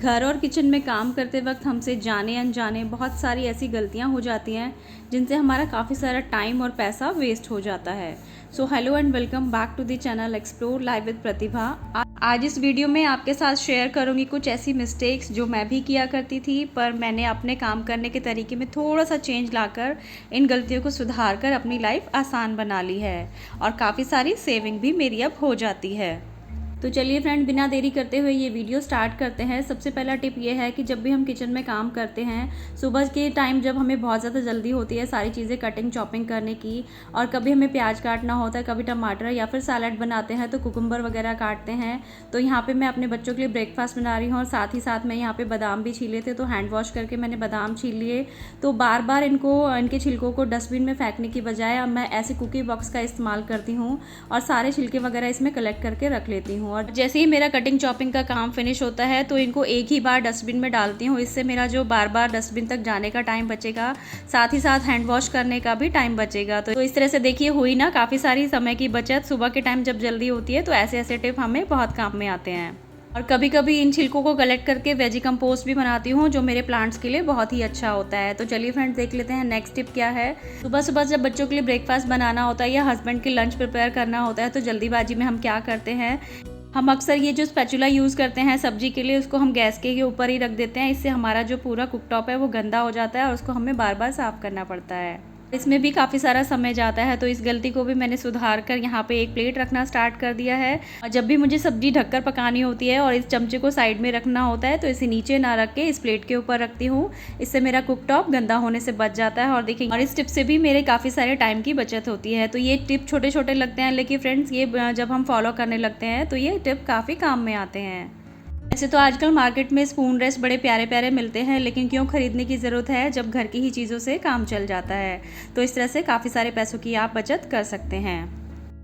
घर और किचन में काम करते वक्त हमसे जाने अनजाने बहुत सारी ऐसी गलतियां हो जाती हैं जिनसे हमारा काफ़ी सारा टाइम और पैसा वेस्ट हो जाता है। So hello and welcome back to the channel explore live with Pratibha. आज इस वीडियो में आपके साथ शेयर करूंगी कुछ ऐसी मिस्टेक्स जो मैं भी किया करती थी, पर मैंने अपने काम करने के तरीके में थोड़ा सा चेंज लाकर इन गलतियों को सुधार कर अपनी लाइफ आसान बना ली है और काफ़ी सारी सेविंग भी मेरी अब हो जाती है। तो चलिए फ्रेंड, बिना देरी करते हुए ये वीडियो स्टार्ट करते हैं। सबसे पहला टिप ये है कि जब भी हम किचन में काम करते हैं, सुबह के टाइम जब हमें बहुत ज़्यादा जल्दी होती है सारी चीज़ें कटिंग चॉपिंग करने की, और कभी हमें प्याज काटना होता है, कभी टमाटर, या फिर सैलड बनाते हैं तो कुकुम्बर वगैरह काटते हैं। तो यहाँ पर मैं अपने बच्चों के लिए ब्रेकफास्ट बना रही हूँ और साथ ही साथ मैं यहाँ पर बादाम भी छीले थे, तो हैंड वॉश करके मैंने बादाम छील लिए। तो बार बार इनके छिलकों को डस्टबिन में फेंकने की बजाय अब मैं ऐसे कुकी बॉक्स का इस्तेमाल करती हूँ और सारे छिलके वगैरह इसमें कलेक्ट करके रख लेती हूँ। और जैसे ही मेरा कटिंग चॉपिंग का काम फिनिश होता है तो इनको एक ही बार डस्टबिन में डालती हूँ। इससे मेरा जो बार बार डस्टबिन तक जाने का टाइम बचेगा, साथ ही साथ हैंड वॉश करने का भी टाइम बचेगा। तो इस तरह से देखिए हुई ना काफ़ी सारी समय की बचत। सुबह के टाइम जब जल्दी होती है तो ऐसे ऐसे टिप हमें बहुत काम में आते हैं। और कभी कभी इन छिलकों को कलेक्ट करके वेजी कंपोस्ट भी बनाती हूँ, जो मेरे प्लांट्स के लिए बहुत ही अच्छा होता है। तो चलिए फ्रेंड्स, देख लेते हैं नेक्स्ट टिप क्या है। सुबह सुबह जब बच्चों के लिए ब्रेकफास्ट बनाना होता है या हस्बैंड के लंच प्रिपेयर करना होता है तो जल्दीबाजी में हम क्या करते हैं, हम अक्सर ये जो स्पैचुला यूज़ करते हैं सब्जी के लिए, उसको हम गैस के ऊपर ही रख देते हैं। इससे हमारा जो पूरा कुकटॉप है वो गंदा हो जाता है और उसको हमें बार बार साफ़ करना पड़ता है। इसमें भी काफ़ी सारा समय जाता है। तो इस गलती को भी मैंने सुधार कर यहाँ पे एक प्लेट रखना स्टार्ट कर दिया है। और जब भी मुझे सब्जी ढककर पकानी होती है और इस चमचे को साइड में रखना होता है तो इसे नीचे ना रख के इस प्लेट के ऊपर रखती हूँ। इससे मेरा कुकटॉप गंदा होने से बच जाता है। और देखिए, और इस टिप से भी मेरे काफ़ी सारे टाइम की बचत होती है। तो ये टिप छोटे छोटे लगते हैं, लेकिन फ्रेंड्स ये जब हम फॉलो करने लगते हैं तो ये टिप काफ़ी काम में आते हैं। वैसे तो आजकल मार्केट में स्पून रेस्ट बड़े प्यारे प्यारे मिलते हैं, लेकिन क्यों खरीदने की ज़रूरत है जब घर की ही चीज़ों से काम चल जाता है। तो इस तरह से काफ़ी सारे पैसों की आप बचत कर सकते हैं।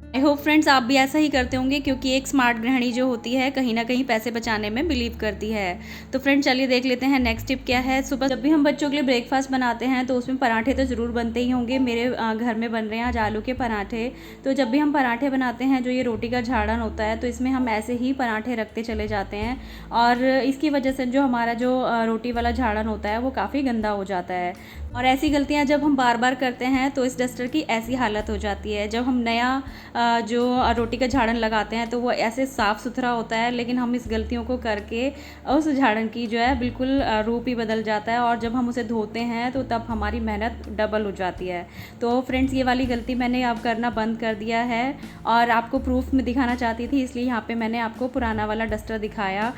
आई होप फ्रेंड्स आप भी ऐसा ही करते होंगे, क्योंकि एक स्मार्ट गृहिणी जो होती है कहीं ना कहीं पैसे बचाने में बिलीव करती है। तो फ्रेंड्स चलिए देख लेते हैं नेक्स्ट टिप क्या है। सुबह जब भी हम बच्चों के लिए ब्रेकफास्ट बनाते हैं तो उसमें पराठे तो ज़रूर बनते ही होंगे। मेरे घर में बन रहे हैं आज आलू के पराठे। तो जब भी हम पराठे बनाते हैं, जो ये रोटी का झाड़न होता है, तो इसमें हम ऐसे ही पराठे रखते चले जाते हैं और इसकी वजह से जो हमारा जो रोटी वाला झाड़न होता है वो काफ़ी गंदा हो जाता है। और ऐसी गलतियां जब हम बार बार करते हैं तो इस डस्टर की ऐसी हालत हो जाती है। जब हम नया जो रोटी का झाड़न लगाते हैं तो वो ऐसे साफ़ सुथरा होता है, लेकिन हम इस गलतियों को करके उस झाड़न की जो है बिल्कुल रूप ही बदल जाता है। और जब हम उसे धोते हैं तो तब हमारी मेहनत डबल हो जाती है। तो फ्रेंड्स ये वाली गलती मैंने अब करना बंद कर दिया है और आपको प्रूफ में दिखाना चाहती थी, इसलिए यहाँ पे मैंने आपको पुराना वाला डस्टर दिखाया।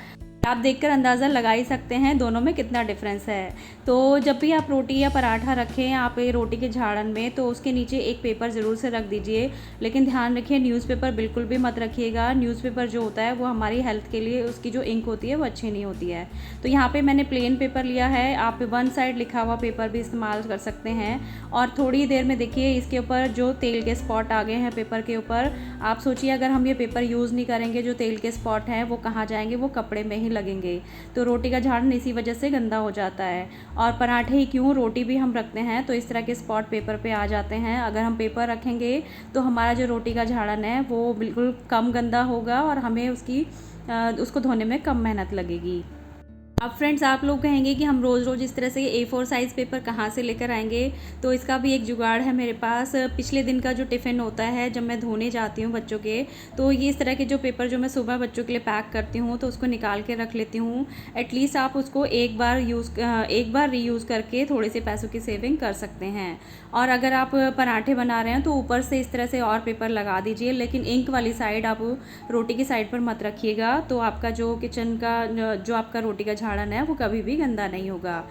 आप देखकर अंदाज़ा लगा ही सकते हैं दोनों में कितना डिफरेंस है। तो जब भी आप रोटी या पराठा रखें आप रोटी के झाड़न में, तो उसके नीचे एक पेपर ज़रूर से रख दीजिए, लेकिन ध्यान रखिए न्यूज़पेपर बिल्कुल भी मत रखिएगा। न्यूज़पेपर जो होता है वो हमारी हेल्थ के लिए, उसकी जो इंक होती है वो अच्छी नहीं होती है। तो यहाँ पर मैंने प्लेन पेपर लिया है, आप वन साइड लिखा हुआ पेपर भी इस्तेमाल कर सकते हैं। और थोड़ी देर में देखिए इसके ऊपर जो तेल के स्पॉट आ गए हैं पेपर के ऊपर। आप सोचिए अगर हम ये पेपर यूज़ नहीं करेंगे, जो तेल के स्पॉट हैं वो कहाँ जाएंगे, वो कपड़े में ही लगेंगे। तो रोटी का झाड़न इसी वजह से गंदा हो जाता है। और पराठे ही क्यों, रोटी भी हम रखते हैं तो इस तरह के स्पॉट पेपर पे आ जाते हैं। अगर हम पेपर रखेंगे तो हमारा जो रोटी का झाड़न है वो बिल्कुल कम गंदा होगा और हमें उसको धोने में कम मेहनत लगेगी। अब फ्रेंड्स आप लोग कहेंगे कि हम रोज़ रोज़ इस तरह से A4 साइज़ पेपर कहाँ से लेकर आएंगे। तो इसका भी एक जुगाड़ है मेरे पास। पिछले दिन का जो टिफ़िन होता है जब मैं धोने जाती हूँ बच्चों के, तो ये इस तरह के जो पेपर जो मैं सुबह बच्चों के लिए पैक करती हूँ तो उसको निकाल के रख लेती हूँ। एटलीस्ट आप उसको एक बार रीयूज़ करके थोड़े से पैसों की सेविंग कर सकते हैं। और अगर आप पराठे बना रहे हैं तो ऊपर से इस तरह से और पेपर लगा दीजिए, लेकिन इंक वाली साइड आप रोटी की साइड पर मत रखिएगा। तो आपका जो किचन का जो आपका रोटी का झाड़न है वो कभी भी गंदा नहीं होगा।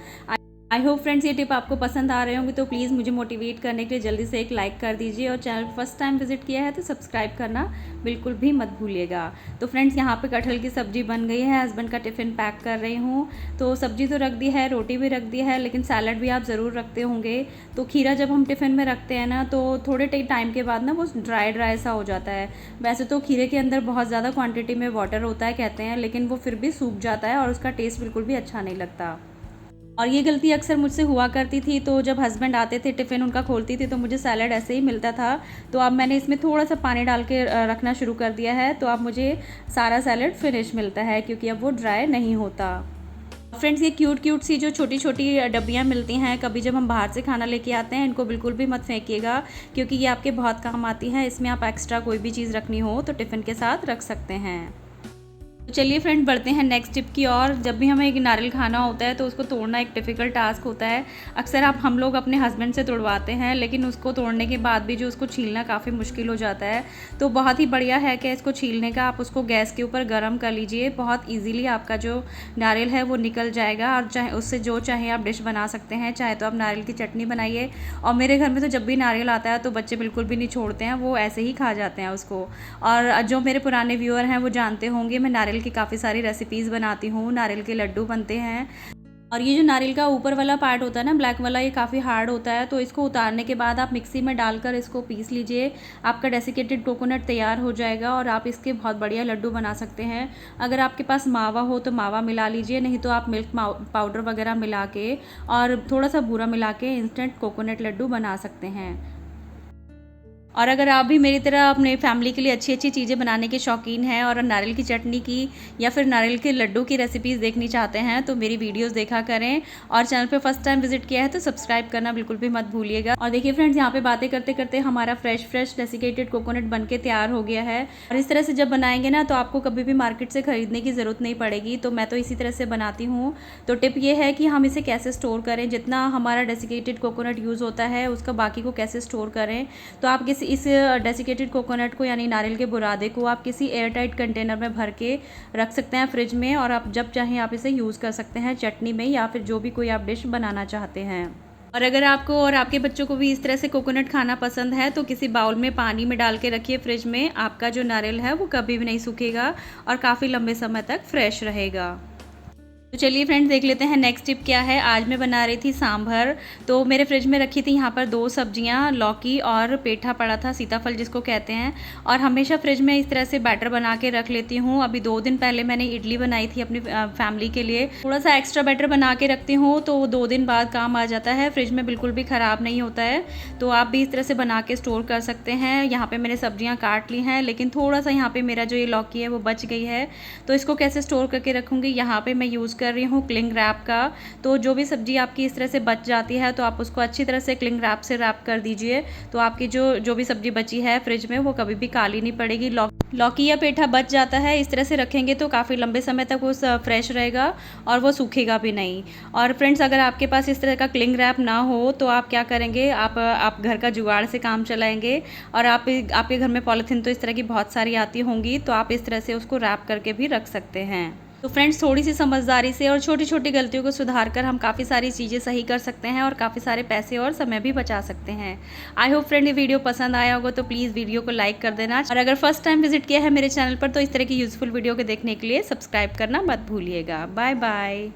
आई होप फ्रेंड्स ये टिप आपको पसंद आ रहे होंगे। तो प्लीज़ मुझे मोटिवेट करने के लिए जल्दी से एक लाइक कर दीजिए और चैनल फर्स्ट टाइम विजिट किया है तो सब्सक्राइब करना बिल्कुल भी मत भूलिएगा। तो फ्रेंड्स यहाँ पे कटहल की सब्ज़ी बन गई है, हस्बैंड का टिफ़िन पैक कर रही हूँ। तो सब्ज़ी तो रख दी है, रोटी भी रख दी है, लेकिन सैलड भी आप ज़रूर रखते होंगे। तो खीरा जब हम टिफ़िन में रखते हैं ना तो थोड़े टाइम के बाद ना वो ड्राई सा हो जाता है। वैसे तो खीरे के अंदर बहुत ज़्यादा क्वान्टिटी में वाटर होता है कहते हैं, लेकिन वो फिर भी सूख जाता है और उसका टेस्ट बिल्कुल भी अच्छा नहीं लगता। और ये गलती अक्सर मुझसे हुआ करती थी। तो जब हस्बैंड आते थे टिफ़िन उनका खोलती थी तो मुझे सैलड ऐसे ही मिलता था। तो अब मैंने इसमें थोड़ा सा पानी डाल के रखना शुरू कर दिया है, तो अब मुझे सारा सैलड फिनिश मिलता है क्योंकि अब वो ड्राई नहीं होता। फ्रेंड्स ये क्यूट क्यूट सी जो छोटी छोटी डब्बियाँ मिलती हैं, कभी जब हम बाहर से खाना लेके आते हैं, इनको बिल्कुल भी मत फेंकिएगा, क्योंकि ये आपके बहुत काम आती हैं। इसमें आप एक्स्ट्रा कोई भी चीज़ रखनी हो तो टिफ़िन के साथ रख सकते हैं। तो चलिए फ्रेंड, बढ़ते हैं नेक्स्ट टिप की और। जब भी हमें एक नारियल खाना होता है तो उसको तोड़ना एक डिफ़िकल्ट टास्क होता है। अक्सर हम लोग अपने हस्बैंड से तोड़वाते हैं, लेकिन उसको तोड़ने के बाद भी जो उसको छीलना काफ़ी मुश्किल हो जाता है। तो बहुत ही बढ़िया है कि इसको छीलने का आप उसको गैस के ऊपर गर्म कर लीजिए, बहुत ईज़िली आपका जो नारियल है वो निकल जाएगा। और चाहे उससे जो चाहे आप डिश बना सकते हैं। चाहे तो आप नारियल की चटनी बनाइए, और मेरे घर में तो जब भी नारियल आता है तो बच्चे बिल्कुल भी नहीं छोड़ते हैं, वो ऐसे ही खा जाते हैं उसको। और जो मेरे पुराने व्यूअर हैं वो जानते होंगे, मैं नारियल की काफ़ी सारी रेसिपीज़ बनाती हूँ, नारियल के लड्डू बनते हैं। और ये जो नारियल का ऊपर वाला पार्ट होता है ना, ब्लैक वाला, ये काफ़ी हार्ड होता है। तो इसको उतारने के बाद आप मिक्सी में डालकर इसको पीस लीजिए, आपका डेसिकेटेड कोकोनट तैयार हो जाएगा और आप इसके बहुत बढ़िया लड्डू बना सकते हैं। अगर आपके पास मावा हो तो मावा मिला लीजिए, नहीं तो आप मिल्क पाउडर वगैरह मिला के और थोड़ा सा बूरा मिला के इंस्टेंट कोकोनट लड्डू बना सकते हैं। और अगर आप भी मेरी तरह अपने फैमिली के लिए अच्छी अच्छी चीज़ें बनाने के शौकीन हैं और नारियल की चटनी की या फिर नारियल के लड्डू की रेसिपीज़ देखनी चाहते हैं, तो मेरी वीडियोस देखा करें। और चैनल पे फर्स्ट टाइम विजिट किया है तो सब्सक्राइब करना बिल्कुल भी मत भूलिएगा। और देखिए फ्रेंड्स, यहाँ पे बातें करते करते हमारा फ्रेश डेसिकेटेड कोकोनट बन के तैयार हो गया है। और इस तरह से जब बनाएंगे ना तो आपको कभी भी मार्केट से ख़रीदने की ज़रूरत नहीं पड़ेगी। तो मैं तो इसी तरह से बनाती हूँ। तो टिप ये है कि हम इसे कैसे स्टोर करें, जितना हमारा डेसिकेटेड कोकोनट यूज़ होता है उसका बाकी को कैसे स्टोर करें। तो आप इस डेसिकेटेड कोकोनट को यानी नारियल के बुरादे को आप किसी एयर टाइट कंटेनर में भर के रख सकते हैं फ्रिज में, और आप जब चाहें आप इसे यूज़ कर सकते हैं चटनी में या फिर जो भी कोई आप डिश बनाना चाहते हैं। और अगर आपको और आपके बच्चों को भी इस तरह से कोकोनट खाना पसंद है तो किसी बाउल में पानी में डाल के रखिए फ्रिज में, आपका जो नारियल है वो कभी भी नहीं सूखेगा और काफ़ी लंबे समय तक फ्रेश रहेगा। तो चलिए फ्रेंड्स, देख लेते हैं नेक्स्ट टिप क्या है। आज मैं बना रही थी सांभर। तो मेरे फ्रिज में रखी थी यहाँ पर 2 सब्जियाँ, लौकी और पेठा पड़ा था, सीताफल जिसको कहते हैं। और हमेशा फ्रिज में इस तरह से बैटर बना के रख लेती हूँ। अभी 2 दिन पहले मैंने इडली बनाई थी अपनी फैमिली के लिए। थोड़ा सा एक्स्ट्रा बैटर बना के रखती हूँ तो 2 दिन बाद काम आ जाता है, फ्रिज में बिल्कुल भी ख़राब नहीं होता है। तो आप भी इस तरह से बना के स्टोर कर सकते हैं। यहाँ पर मैंने सब्जियाँ काट ली हैं, लेकिन थोड़ा सा यहाँ पर मेरा जो ये लौकी है वो बच गई है। तो इसको कैसे स्टोर करके रखूँगी, यहाँ पर मैं यूज़ कर रही हूँ क्लिंग रैप का। तो जो भी सब्जी आपकी इस तरह से बच जाती है तो आप उसको अच्छी तरह से क्लिंग रैप से रैप कर दीजिए। तो आपकी जो भी सब्जी बची है फ्रिज में वो कभी भी काली नहीं पड़ेगी। लौकी या पेठा बच जाता है, इस तरह से रखेंगे तो काफ़ी लंबे समय तक वो फ्रेश रहेगा और वो सूखेगा भी नहीं। और फ्रेंड्स, अगर आपके पास इस तरह का क्लिंग रैप ना हो तो आप क्या करेंगे, आप घर का जुगाड़ से काम चलाएंगे। और आपके घर में पॉलीथीन तो इस तरह की बहुत सारी आती होंगी, तो आप इस तरह से उसको रैप करके भी रख सकते हैं। तो फ्रेंड्स, थोड़ी सी समझदारी से और छोटी छोटी गलतियों को सुधार कर हम काफ़ी सारी चीज़ें सही कर सकते हैं और काफ़ी सारे पैसे और समय भी बचा सकते हैं। आई होप फ्रेंड ये वीडियो पसंद आया होगा, तो प्लीज़ वीडियो को लाइक कर देना। और अगर फर्स्ट टाइम विजिट किया है मेरे चैनल पर तो इस तरह की यूज़फुल वीडियो को देखने के लिए सब्सक्राइब करना मत भूलिएगा। Bye bye.